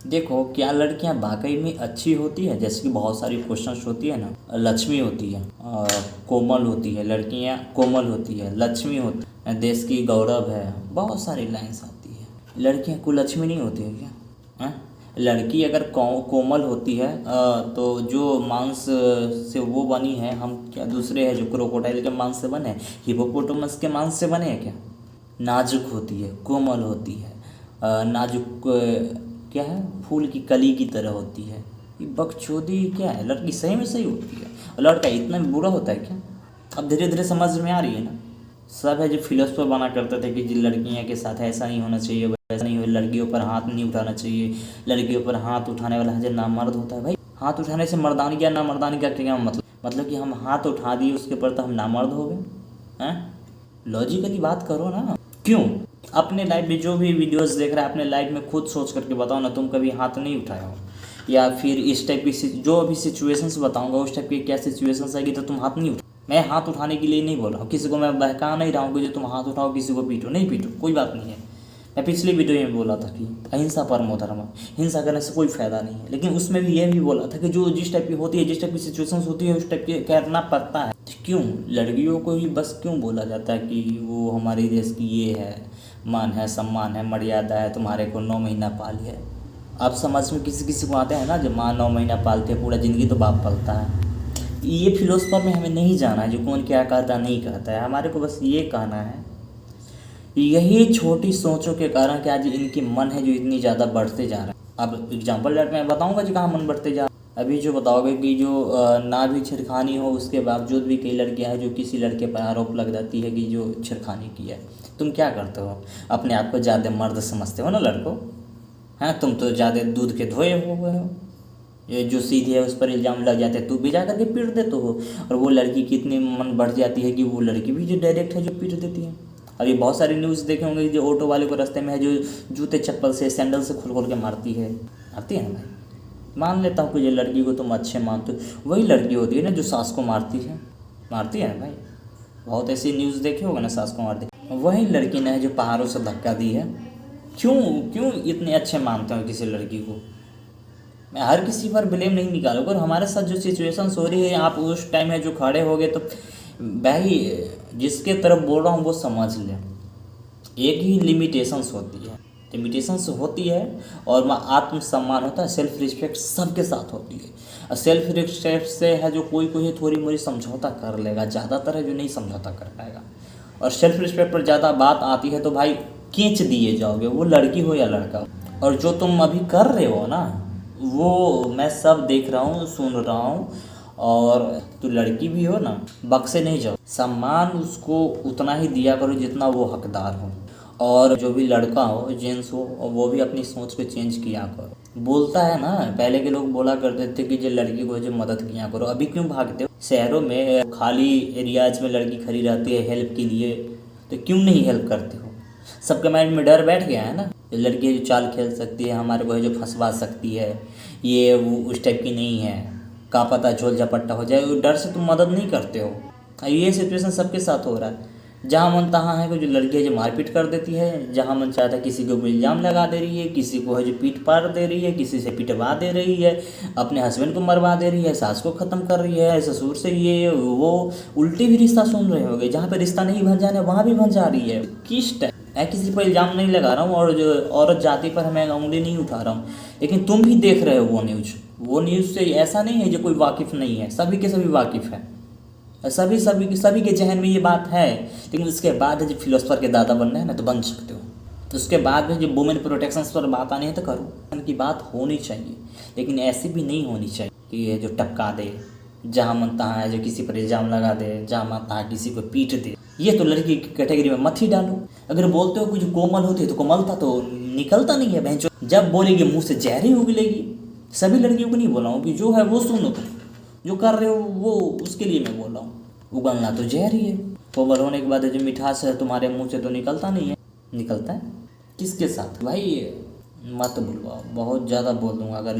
देखो, क्या लड़कियां वाकई में अच्छी होती है? जैसे कि बहुत सारी क्वेश्चंस होती है ना, लक्ष्मी होती है, कोमल होती है, लड़कियां कोमल होती है, लक्ष्मी होती है, देश की गौरव है, बहुत सारी लाइन्स आती है। लड़कियां कुलक्ष्मी नहीं होती है क्या? हैं? लड़की अगर कोमल होती है तो जो मांस से वो बनी है, हम क्या दूसरे है जो क्रोकोडाइल के मांस से बने, हिपोपोटामस के मांस से बने हैं क्या? नाजुक होती है, कोमल होती है, नाजुक क्या है, फूल की कली की तरह होती है। ये बकचोदी क्या है? लड़की सही में सही होती है और लड़का इतना भी बुरा होता है क्या? अब धीरे धीरे समझ में आ रही है ना। सब है जो फिलोसफर बना करते थे कि जी लड़कियों के साथ ऐसा नहीं होना चाहिए, वैसा नहीं हो, लड़कियों पर हाथ नहीं उठाना चाहिए, लड़कियों पर हाथ उठाने वाला है जो नामर्द होता है। भाई हाथ उठाने से मर्दानी क्या नामर्दानी का क्या मतलब कि हम हाथ उठा दिए उसके पर तो हम नामर्द हो गए हैं? लॉजिकली बात करो ना। क्यों? अपने लाइफ में जो भी वीडियोस देख रहा है अपने लाइफ में खुद सोच करके बताओ ना, तुम कभी हाथ नहीं उठाए हो? या फिर इस टाइप की जो अभी सिचुएशंस बताऊंगा उस टाइप की क्या सिचुएशंस आएगी तो तुम हाथ नहीं उठाओ। मैं हाथ उठाने के लिए नहीं बोल रहा हूँ, किसी को मैं बहका नहीं रहा हूँ कि जो तुम हाथ उठाओ किसी को पीटो, नहीं पीटो, कोई बात नहीं है। मैं पिछली वीडियो में बोला था कि अहिंसा परमो धर्म, हिंसा करने से कोई फायदा नहीं है, लेकिन उसमें भी यह भी बोला था कि जो जिस टाइप की होती है, जिस टाइप की सिचुएशंस होती है उस टाइप की करना पड़ता है। क्यों लड़कियों को ही बस क्यों बोला जाता है कि वो हमारे देश की ये है, मान है, सम्मान है, मर्यादा है, तुम्हारे को 9 महीना पाली है। अब समझ में किसी किसी को आते हैं ना, जब माँ 9 महीना पालते हैं, पूरा ज़िंदगी तो बाप पालता है। ये फिलोसफर में हमें नहीं जाना है जो कौन क्या कहता नहीं कहता है, हमारे को बस ये कहना है यही छोटी सोचों के कारण कि आज इनकी मन है जो इतनी ज़्यादा बढ़ते जा रहा है। अब एग्जाम्पल मैं बताऊंगा जी कहाँ मन बढ़ते जा रहा है। अभी जो बताओगे कि जो ना भी छेड़खानी हो उसके बावजूद भी कई लड़कियां हैं जो किसी लड़के पर आरोप लग जाती है कि जो छेड़खानी की है। तुम क्या करते हो? अपने आप को ज़्यादा मर्द समझते हो ना लड़कों? हाँ, तुम तो ज़्यादा दूध के धोए हुए हो। ये जो सीधे है उस पर इल्ज़ाम लग जाते हैं, तू भी जा करके पीट देते हो, और वो लड़की की इतनी मन बढ़ जाती है कि वो लड़की भी जो डायरेक्ट है जो पीट देती है। अभी बहुत सारी न्यूज़ देखे होंगे जो ऑटो वाले को रास्ते में है जो जूते चप्पल से सैंडल से खोल खोल के मारती है ना भाई। मान लेता हूँ कि जो लड़की को तुम अच्छे मानते हो, वही लड़की होती है ना जो सास को मारती है ना भाई। बहुत ऐसी न्यूज़ देखे होगा ना, सास को मारती, वही लड़की ने जो पहाड़ों से धक्का दी है। क्यों क्यों इतने अच्छे मानते हो किसी लड़की को? मैं हर किसी पर ब्लेम नहीं निकालूंगा, और हमारे साथ जो सिचुएशंस हो रही है आप उस टाइम है जो खड़े हो गए, तो भाई जिसके तरफ बोल रहा हूँ वो समझ ले। एक ही लिमिटेशंस होती है और आत्मसम्मान होता है, सेल्फ रिस्पेक्ट सबके साथ होती है। और सेल्फ रिस्पेक्ट से है जो कोई कोई थोड़ी मोड़ी समझौता कर लेगा, ज़्यादातर है जो नहीं समझौता कर पाएगा। और सेल्फ रिस्पेक्ट पर ज़्यादा बात आती है तो भाई खींच दिए जाओगे, वो लड़की हो या लड़का हो। और जो तुम अभी कर रहे हो ना वो मैं सब देख रहा हूँ, सुन रहा हूँ। और तो लड़की भी हो ना, बक्से नहीं जाओ, सम्मान उसको उतना ही दिया करो जितना वो हकदार हो। और जो भी लड़का हो, जेंट्स हो, वो भी अपनी सोच को चेंज किया करो। बोलता है ना, पहले के लोग बोला करते थे कि जो लड़की को जो मदद किया करो, अभी क्यों भागते हो? शहरों में खाली एरियाज में लड़की खड़ी रहती है हेल्प के लिए, तो क्यों नहीं हेल्प करते हो? सबके माइंड में डर बैठ गया है ना, लड़की जो चाल खेल सकती है, हमारे को जो फंसवा सकती है, ये वो उस टाइप की नहीं है, का पता झोल झपट्टा हो जाए, डर से तुम मदद नहीं करते हो। ये सिचुएशन सबके साथ हो रहा है। जहाँ मन तहाँ है जो लड़की है जो मारपीट कर देती है, जहाँ मन चाहता है किसी को इल्ज़ाम लगा दे रही है, किसी को है जो पीट पार दे रही है, किसी से पिटवा दे रही है, अपने हस्बैंड को मरवा दे रही है, सास को ख़त्म कर रही है, ससुर से ये वो उल्टी भी रिश्ता सुन रहे होंगे। जहाँ पे रिश्ता नहीं बन जाने वहाँ भी बन जा रही है। किस टाइम मैं किसी पर इल्ज़ाम नहीं लगा रहा हूँ और जो औरत जाति पर मैं उंगली नहीं उठा रहा हूँ, लेकिन तुम भी देख रहे हो वो न्यूज़ से ऐसा नहीं है जो कोई वाकिफ़ नहीं है, सभी के सभी वाकिफ़ है। सभी के जहन में ये बात है। लेकिन उसके बाद जब फिलोसफर के दादा बनना है ना तो बन सकते हो। तो उसके बाद में जब वुमेन प्रोटेक्शन पर बात आनी है तो करो, उनकी बात होनी चाहिए, लेकिन ऐसी भी नहीं होनी चाहिए कि ये जो टपका दे, जहाँ मन तहाँ है जो किसी पर इल्ज़ाम लगा दे, जहाँ मन तहाँ किसी को पीट दे। ये तो लड़की की कैटेगरी में मत ही डालो। अगर बोलते हो कुछ कोमल होती है तो कोमलता तो निकलता नहीं है बहन। जब बोलेगी मुँह से जहर ही उगलेगी। सभी लड़कियों को नहीं बोला हूँ कि जो है वो सुनो, तुम जो कर रहे हो वो उसके लिए मैं बोल रहा हूँ। उगलना तो जहर ही है। कोमल होने के बाद जो मिठास है तुम्हारे मुंह से तो निकलता नहीं है। निकलता है किसके साथ भाई? मत बुलवाओ, बहुत ज़्यादा बोल दूंगा अगर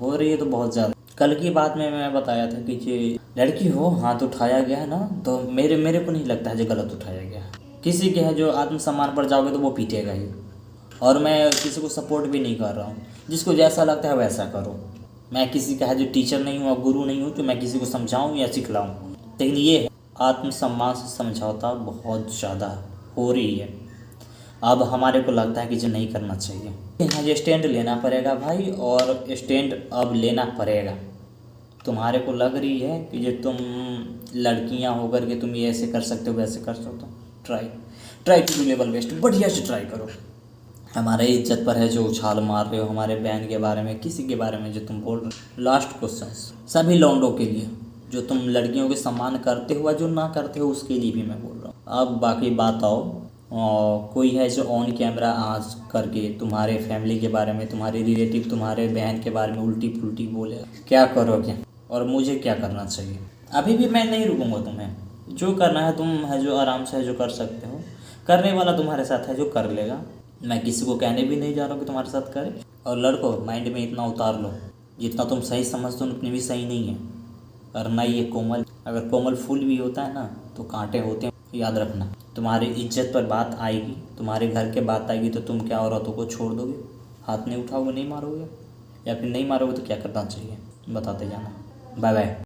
हो रही है तो बहुत ज़्यादा। कल की बात में मैं बताया था कि जो लड़की हो हाथ उठाया गया है ना, तो मेरे को नहीं लगता है जो गलत उठाया गया है। किसी के है जो आत्मसम्मान पर जाओगे तो वो पीटेगा ही। और मैं किसी को सपोर्ट भी नहीं कर रहा हूँ। जिसको जैसा लगता है वैसा करो। मैं किसी का है जो टीचर नहीं हूँ और गुरु नहीं हूँ, तो मैं किसी को समझाऊँ या सिखलाऊँ। लेकिन ये है, आत्मसम्मान से समझौता बहुत ज़्यादा हो रही है। अब हमारे को लगता है कि जो नहीं करना चाहिए, यहाँ ये स्टैंड लेना पड़ेगा भाई, और स्टैंड अब लेना पड़ेगा। तुम्हारे को लग रही है कि जो तुम लड़कियां होकर के तुम ये ऐसे कर सकते हो वैसे कर सकते हो, try to do level best, बढ़िया से ट्राई करो। हमारे इज्जत पर है जो उछाल मार रहे हो, हमारे बहन के बारे में, किसी के बारे में जो तुम बोल रहे हो। लास्ट क्वेश्चन सभी लौंडों के लिए, जो तुम लड़कियों के सम्मान करते हो, जो ना करते हो, उसके लिए भी मैं बोल रहा हूँ। अब बाकी बात आओ, कोई है जो ऑन कैमरा आज करके तुम्हारे फैमिली के बारे में, तुम्हारे रिलेटिव, तुम्हारे बहन के बारे में उल्टी पुल्टी बोले, क्या करोगे और मुझे क्या करना चाहिए? अभी भी मैं नहीं रुकूंगा तुम्हें। जो करना है तुम है जो आराम से है जो कर सकते हो, करने वाला तुम्हारे साथ है जो कर लेगा। मैं किसी को कहने भी नहीं जा रहा हूँ कि तुम्हारे साथ करे। और लड़को, माइंड में इतना उतार लो, जितना तुम सही समझते हो उतनी भी सही नहीं है। करना ही है कोमल, अगर कोमल फूल भी होता है ना तो कांटे होते हैं, याद रखना। तुम्हारी इज्जत पर बात आएगी, तुम्हारे घर के बात आएगी, तो तुम क्या औरतों को छोड़ दोगे? हाथ नहीं उठाओगे, नहीं मारोगे? या फिर नहीं मारोगे तो क्या करना चाहिए बताते जाना। Bye bye.